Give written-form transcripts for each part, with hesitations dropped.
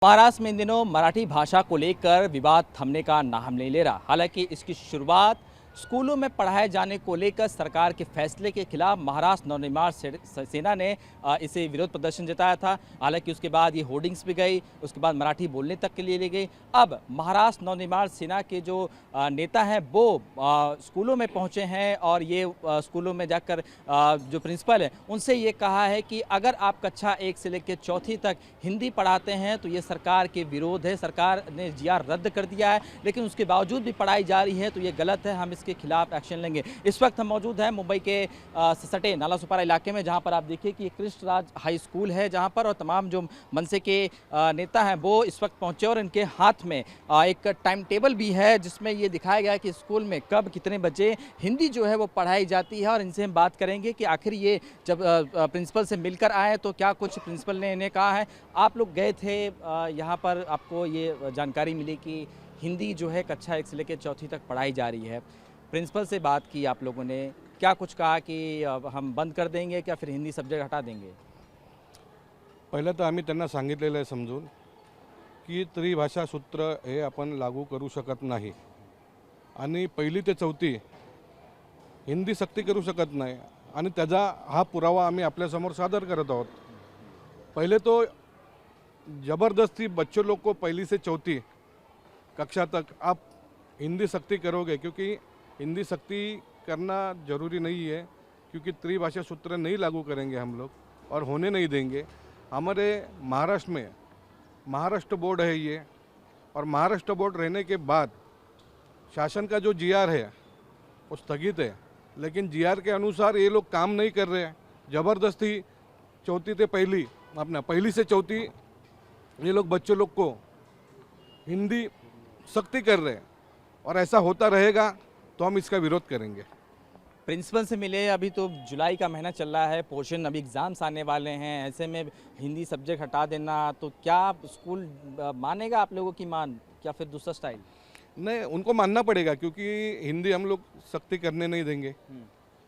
महाराष्ट्र में इन दिनों मराठी भाषा को लेकर विवाद थमने का नाम नहीं ले रहा। हालांकि इसकी शुरुआत स्कूलों में पढ़ाए जाने को लेकर सरकार के फैसले के खिलाफ महाराष्ट्र नवनिर्माण सेना ने इसे विरोध प्रदर्शन जताया था। हालांकि उसके बाद ये होर्डिंग्स भी गई, उसके बाद मराठी बोलने तक के लिए ले गई। अब महाराष्ट्र नवनिर्माण सेना के जो नेता हैं वो स्कूलों में पहुंचे हैं और ये स्कूलों में जाकर जो प्रिंसिपल है उनसे ये कहा है कि अगर आप कक्षा 1 से लेकर 4वीं तक हिंदी पढ़ाते हैं तो ये सरकार के विरोध है। सरकार ने जीआर रद्द कर दिया है, लेकिन उसके बावजूद भी पढ़ाई जा रही है तो ये गलत है, हम इसके खिलाफ एक्शन लेंगे। इस वक्त हम मौजूद हैं मुंबई के सटे नालासोपारा इलाके में, जहां पर आप देखिए कि कृष्ण राज हाई स्कूल है जहां पर, और तमाम जो मनसे के नेता हैं वो इस वक्त पहुंचे और इनके हाथ में एक टाइम टेबल भी है जिसमें ये दिखाया गया है कि स्कूल में कब कितने बजे हिंदी जो है वो पढ़ाई जाती है। और इनसे हम बात करेंगे कि आखिर ये जब प्रिंसिपल से मिलकर आए तो क्या कुछ प्रिंसिपल ने इन्हें कहा है। आप लोग गए थे यहाँ पर, आपको ये जानकारी मिली कि हिंदी जो है कक्षा 1 से लेकर 4वीं तक पढ़ाई जा रही है। प्रिंसिपल से बात की आप लोगों ने, क्या कुछ कहा कि हम बंद कर देंगे क्या फिर हिंदी सब्जेक्ट हटा देंगे? पहिलं तर आम्ही त्यांना सांगितलेलं आहे समजून की त्रिभाषा सूत्र हे आपण लागू करू शकत नाही आणि 1ली ते 4थी हिंदी सक्ती करू शकत नाही आणि त्याचा हा पुरावा आम्ही आपल्यासमोर सादर करत आहोत। पहले तो ज़बरदस्ती बच्चों लोग को 1ली से 4थी कक्षा तक आप हिंदी सक्ती करोगे, क्योंकि हिंदी सक्ती करना ज़रूरी नहीं है, क्योंकि त्रिभाषा सूत्र नहीं लागू करेंगे हम लोग और होने नहीं देंगे। हमारे महाराष्ट्र में महाराष्ट्र बोर्ड है ये, और महाराष्ट्र बोर्ड रहने के बाद शासन का जो जीआर है वो स्थगित है, लेकिन जीआर के अनुसार ये लोग काम नहीं कर रहे हैं। ज़बरदस्ती 4थी से 1ली, अपना 1ली से 4थी ये लोग बच्चों लोग को हिंदी सख्ती कर रहे हैं और ऐसा होता रहेगा तो हम इसका विरोध करेंगे। प्रिंसिपल से मिले, अभी तो जुलाई का महीना चल रहा है, पोर्शन अभी एग्ज़ाम्स आने वाले हैं, ऐसे में हिंदी सब्जेक्ट हटा देना तो क्या स्कूल मानेगा आप लोगों की मान, क्या फिर दूसरा स्टाइल? नहीं, उनको मानना पड़ेगा, क्योंकि हिंदी हम लोग सख्ती करने नहीं देंगे।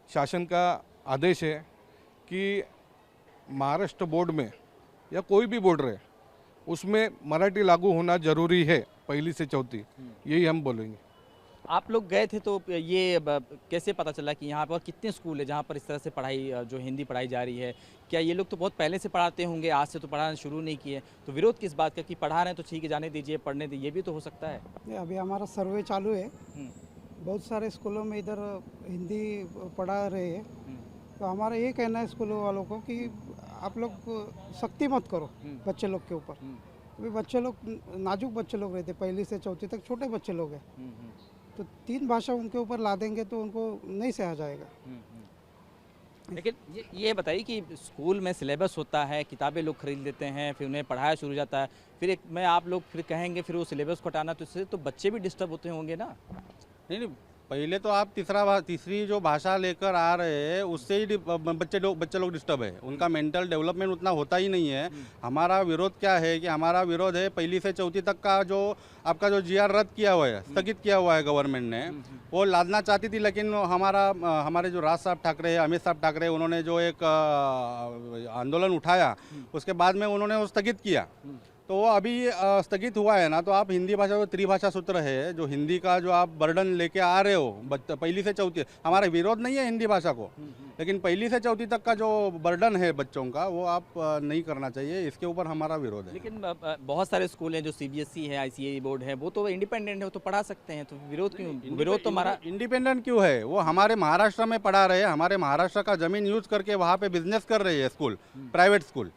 शासन का आदेश है कि महाराष्ट्र बोर्ड में या कोई भी बोर्ड रहे उसमें मराठी लागू होना ज़रूरी है 1ली से 4थी, यही हम बोलेंगे। आप लोग गए थे तो ये कैसे पता चला कि यहाँ पर कितने स्कूल है जहाँ पर इस तरह से पढ़ाई जो हिंदी पढ़ाई जा रही है? क्या ये लोग तो बहुत पहले से पढ़ाते होंगे, आज से तो पढ़ाना शुरू नहीं किए, तो विरोध किस बात का कि पढ़ा रहे हैं तो ठीक है जाने दीजिए, पढ़ने दीजिए, ये भी तो हो सकता है। नहीं, अभी हमारा सर्वे चालू है, बहुत सारे स्कूलों में इधर हिंदी पढ़ा रहे हैं, तो हमारा ये कहना है स्कूलों वालों को कि आप लोग सख्ती मत करो बच्चे लोग के ऊपर। अभी बच्चे लोग नाजुक बच्चे लोग रहते, 1ली से 4थी तक छोटे बच्चे लोग हैं, तो 3 भाषा उनके ऊपर ला देंगे तो उनको नहीं सहा जाएगा। लेकिन ये बताइए कि स्कूल में सिलेबस होता है, किताबें लोग खरीद लेते हैं, फिर उन्हें पढ़ाया शुरू हो जाता है, फिर एक में आप लोग फिर कहेंगे फिर वो सिलेबस को हटाना, तो इससे तो बच्चे भी डिस्टर्ब होते होंगे ना? नहीं, पहले तो आप तीसरी जो भाषा लेकर आ रहे हैं उससे ही बच्चे लोग डिस्टर्ब है, उनका मेंटल डेवलपमेंट उतना होता ही नहीं है। हमारा विरोध क्या है कि हमारा विरोध है 1ली से 4थी तक का जो आपका जो जीआर रद्द किया हुआ है, स्थगित किया हुआ है गवर्नमेंट ने, वो लादना चाहती थी, लेकिन हमारे जो राज साहब ठाकरे, अमित साहब ठाकरे, उन्होंने जो एक आंदोलन उठाया उसके बाद में उन्होंने वो स्थगित किया। तो वो अभी स्थगित हुआ है ना, तो आप हिंदी भाषा जो त्रिभाषा सूत्र है, जो हिंदी का जो आप बर्डन लेके आ रहे हो 1ली से 4थी, हमारा विरोध नहीं है हिंदी भाषा को, लेकिन 1ली से 4थी तक का जो बर्डन है बच्चों का वो आप नहीं करना चाहिए, इसके ऊपर हमारा विरोध है। लेकिन बहुत सारे स्कूल हैं जो सीबीएसई है, आईसीएसई बोर्ड है, वो तो इंडिपेंडेंट है, वो तो पढ़ा सकते हैं, तो विरोध क्यों? विरोध तो हमारा इंडिपेंडेंट क्यों है? वो हमारे महाराष्ट्र में पढ़ा रहे हैं, हमारे महाराष्ट्र का जमीन यूज करके वहाँ पे बिजनेस कर रही है स्कूल, प्राइवेट स्कूल,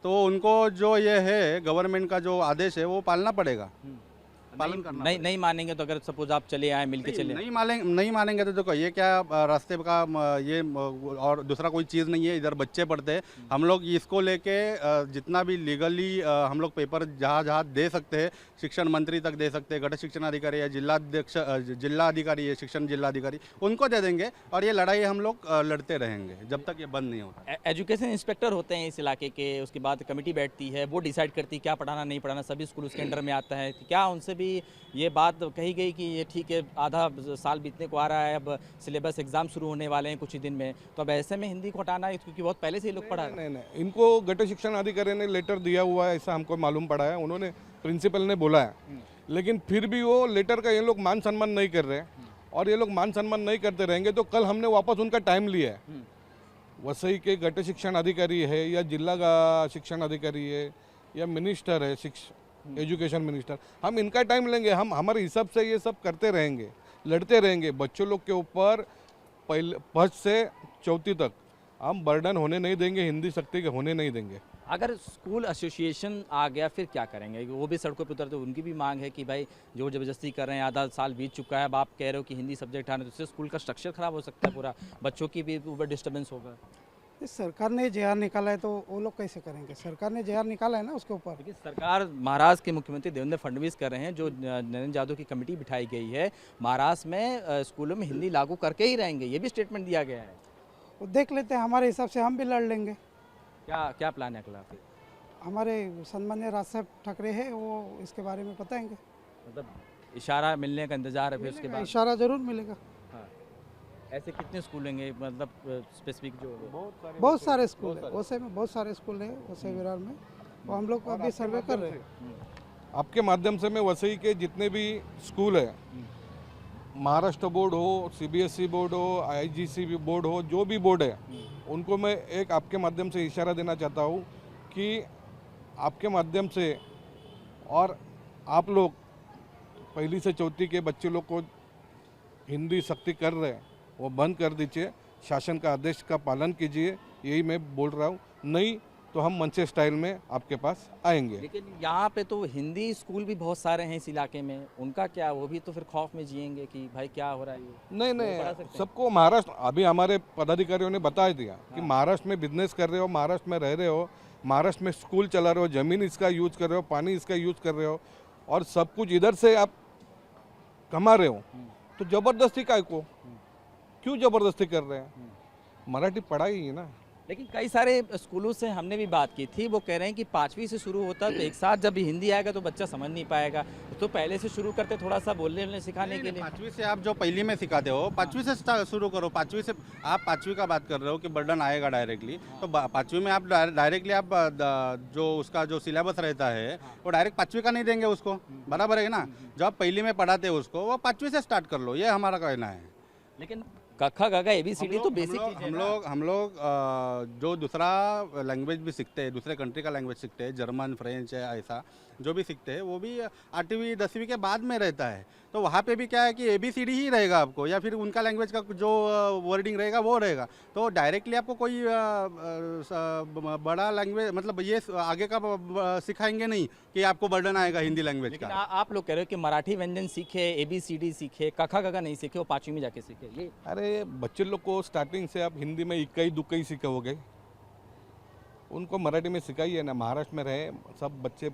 तो उनको जो ये है गवर्नमेंट का जो आदेश है वो पालना पड़ेगा, पालन करना। नहीं मानेंगे तो अगर सपोज आप चले आए, मिलके चले, नहीं मानेंगे तो देखो ये क्या रास्ते का ये और दूसरा कोई चीज़ नहीं है, इधर बच्चे पढ़ते हैं। हम लोग इसको लेके जितना भी लीगली हम लोग पेपर जहाँ दे सकते हैं, शिक्षण मंत्री तक दे सकते हैं, गठ शिक्षण अधिकारी या जिला अधिकारी है, शिक्षण जिला अधिकारी, उनको दे देंगे और ये लड़ाई हम लोग लड़ते रहेंगे जब तक ये बंद नहीं होता। एजुकेशन इंस्पेक्टर होते हैं इस इलाके के, उसके बाद कमेटी बैठती है, वो डिसाइड करती है क्या पढ़ाना नहीं पढ़ाना, सभी स्कूल उसके अंडर में आता है, क्या उनसे भी ये बात कही गई कि ये ठीक है, आधा साल बीतने को आ रहा है, अब सिलेबस एग्जाम शुरू होने वाले हैं कुछ ही दिन में, तो अब ऐसे में हिंदी को हटाना है क्योंकि बहुत पहले से ही लोग पढ़ा नहीं नहीं, इनको गट शिक्षण अधिकारी ने लेटर दिया हुआ है, ऐसा हमको मालूम पड़ा है, उन्होंने प्रिंसिपल ने बोला है, लेकिन फिर भी वो लेटर का ये लोग मान सम्मान नहीं कर रहे हैं, और ये लोग मान सम्मान नहीं करते रहेंगे तो कल हमने वापस उनका टाइम लिया है। वसई के गट शिक्षण अधिकारी है या जिला का शिक्षण अधिकारी है या मिनिस्टर है, एजुकेशन मिनिस्टर, हम इनका टाइम लेंगे, हम हमारे हिसाब से ये सब करते रहेंगे, लड़ते रहेंगे। बच्चों लोग के ऊपर पहले फर्स्ट से चौथी तक हम बर्डन होने नहीं देंगे, हिंदी शक्ति के होने नहीं देंगे। अगर स्कूल एसोसिएशन आ गया फिर क्या करेंगे? वो भी सड़कों पर उतरते, उनकी भी मांग है कि भाई जोर जबरदस्ती कर रहे हैं, आधा साल बीत चुका है, अब आप कह रहे हो कि हिंदी सब्जेक्ट आने, तो उससे स्कूल का स्ट्रक्चर खराब हो सकता है, पूरा बच्चों की भी ऊपर डिस्टर्बेंस होगा। ये सरकार ने जेआर निकाला है तो वो लोग कैसे करेंगे? सरकार ने जेआर निकाला है ना उसके ऊपर। लेकिन सरकार, महाराष्ट्र के मुख्यमंत्री देवेंद्र फडणवीस कर रहे हैं, जो नरेंद्र यादव की कमेटी बिठाई गई है, महाराष्ट्र में स्कूलों में हिंदी लागू करके ही रहेंगे, ये भी स्टेटमेंट दिया गया है। वो देख लेते हैं, हमारे हिसाब से हम भी लड़ लेंगे। क्या क्या प्लान है अगला फिर? हमारे सम्मान्य राज साहब ठाकरे हैं, वो इसके बारे में बताएंगे। मतलब इशारा मिलने का इंतजार है फिर उसके बाद? इशारा जरूर मिलेगा। हाँ। ऐसे कितने स्कूल होंगे, मतलब स्पेसिफिक जो बहुत सारे स्कूल है वैसे में, बहुत सारे स्कूल है वैसे विरार में, वो हम लोग अभी सर्वे कर रहे हैं। आपके माध्यम से मैं वसई के जितने भी स्कूल है, महाराष्ट्र बोर्ड हो, सीबीएसई बोर्ड हो, आईजीसी बोर्ड हो, जो भी बोर्ड है, उनको मैं एक आपके माध्यम से इशारा देना चाहता हूँ कि आपके माध्यम से और आप लोग पहली से चौथी के बच्चे लोग को हिंदी सख्ती कर रहे हैं, वो बंद कर दीजिए, शासन का आदेश का पालन कीजिए, यही मैं बोल रहा हूँ। नहीं तो हम मंचे स्टाइल में आपके पास आएंगे। लेकिन यहाँ पे तो हिंदी स्कूल भी बहुत सारे हैं इस इलाके में, उनका क्या? वो भी तो फिर खौफ में जिएंगे कि भाई क्या हो रहा है ये। नहीं पढ़ा नहीं, सकते हैं। सबको महाराष्ट्र, अभी हमारे पदाधिकारियों ने बता दिया कि महाराष्ट्र में बिजनेस कर रहे हो, महाराष्ट्र में रह रहे हो, महाराष्ट्र में स्कूल चला रहे हो, जमीन इसका यूज कर रहे हो, पानी इसका यूज कर रहे हो, और सब कुछ इधर से आप कमा रहे हो, तो जबरदस्ती काय को, क्यों जबरदस्ती कर रहे हैं? मराठी पढ़ाई है ना। लेकिन कई सारे स्कूलों से हमने भी बात की थी, वो कह रहे हैं कि 5वीं से शुरू होता तो एक साथ जब हिंदी आएगा तो बच्चा समझ नहीं पाएगा, तो पहले से शुरू करते थोड़ा सा बोलने सिखाने के लिए। 5वीं से आप जो पहली में सिखाते हो, 5वीं से शुरू करो। 5वीं से आप 5वीं का बात कर रहे हो कि बर्डन आएगा डायरेक्टली, तो 5वीं में आप डायरेक्टली आप जो उसका जो सिलेबस रहता है वो डायरेक्ट 5वीं का नहीं देंगे उसको, बराबर है ना? जो आप पहली में पढ़ाते हो उसको, वो 5वीं से स्टार्ट कर लो, ये हमारा कहना है। लेकिन कखा गगा ABCD तो बेसिक चीज़ है ना। हम लोग जो दूसरा लैंग्वेज भी सीखते हैं, दूसरे कंट्री का लैंग्वेज सीखते हैं, जर्मन, फ्रेंच है, ऐसा जो भी सीखते हैं, वो भी 8वीं 10वीं के बाद में रहता है। तो वहाँ पे भी क्या है कि ABCD ही रहेगा आपको, या फिर उनका लैंग्वेज का जो वर्डिंग रहेगा वो रहेगा। तो डायरेक्टली आपको कोई बड़ा लैंग्वेज, मतलब ये आगे का सिखाएंगे नहीं कि आपको बर्डन आएगा हिंदी लैंग्वेज लेकिन का। आप लोग कह रहे हो कि मराठी व्यंजन सीखे, ABCD सीखे, कखा गगा नहीं सीखे, वो 5वीं में जाके सीखे। ये अरे बच्चे लोग को स्टार्टिंग से आप हिंदी में इक्कई दुक्कई सिखाओगे, उनको मराठी में सिखाइए ना। महाराष्ट्र में रहे सब बच्चे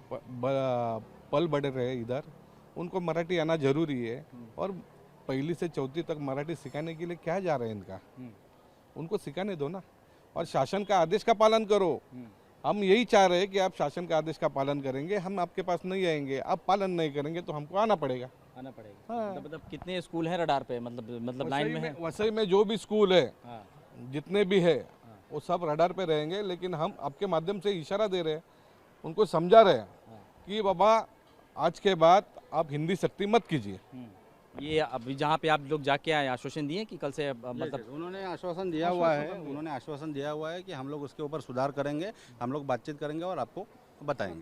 पल बड़े रहे इधर, उनको मराठी आना जरूरी है, और पहली से चौथी तक मराठी सिखाने के लिए क्या जा रहे हैं इनका, उनको सिखाने दो ना, और शासन का आदेश का पालन करो। हम यही चाह रहे हैं कि आप शासन का आदेश का पालन करेंगे, हम आपके पास नहीं आएंगे, आप पालन नहीं करेंगे तो हमको आना पड़ेगा। आना पड़ेगा। मतलब कितने स्कूल हैं रडार पे, मतलब लाइन में है? वसई में जो भी स्कूल है, हाँ। जितने भी है, वो सब रडार पे रहेंगे, लेकिन हम आपके माध्यम से इशारा दे रहे हैं, उनको समझा रहे हैं कि बाबा आज के बाद आप हिंदी सख्ती मत कीजिए। ये अभी जहाँ पे आप लोग जाके आए, आश्वासन दिए कि कल से मतलब उन्होंने आश्वासन दिया हुआ है कि हम लोग उसके ऊपर सुधार करेंगे, हम लोग बातचीत करेंगे और आपको बताएंगे।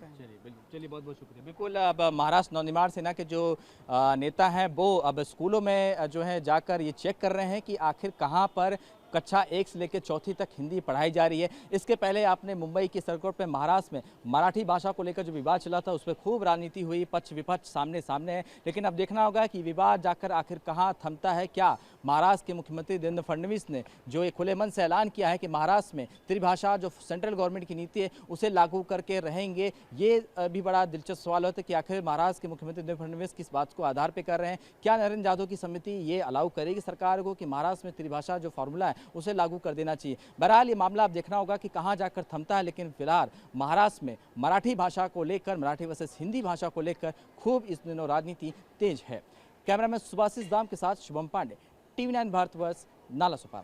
चलिए बहुत बहुत शुक्रिया। बिल्कुल, अब महाराष्ट्र नवनिर्माण सेना के जो नेता हैं वो अब स्कूलों में जो है जाकर ये चेक कर रहे हैं कि आखिर कहाँ पर कक्षा 1 से लेकर चौथी तक हिंदी पढ़ाई जा रही है। इसके पहले आपने मुंबई की सरकोट पे महाराष्ट्र में मराठी भाषा को लेकर जो विवाद चला था, उस पर खूब राजनीति हुई, पक्ष विपक्ष सामने सामने है। लेकिन अब देखना होगा कि विवाद जाकर आखिर कहाँ थमता है। क्या महाराष्ट्र के मुख्यमंत्री देवेंद्र फडणवीस ने जो एक खुले मन से ऐलान किया है कि महाराष्ट्र में त्रिभाषा जो सेंट्रल गवर्नमेंट की नीति है उसे लागू करके रहेंगे, ये भी बड़ा दिलचस्प सवाल होता है कि आखिर महाराष्ट्र के मुख्यमंत्री देवेंद्र फडणवीस किस बात को आधार पर कर रहे हैं। क्या नरेंद्र यादव की समिति ये अलाउ करेगी सरकार को कि महाराष्ट्र में त्रिभाषा जो फॉर्मूला है उसे लागू कर देना चाहिए। बहरहाल ये मामला अब देखना होगा कि कहाँ जाकर थमता है, लेकिन फिलहाल महाराष्ट्र में मराठी भाषा को लेकर, मराठी वर्सेस हिंदी भाषा को लेकर खूब इस दिनों राजनीति तेज है। कैमरामैन सुभाषिस दाम के साथ शुभम पांडे, TV9 भारतवर्ष, नाला सुपारा।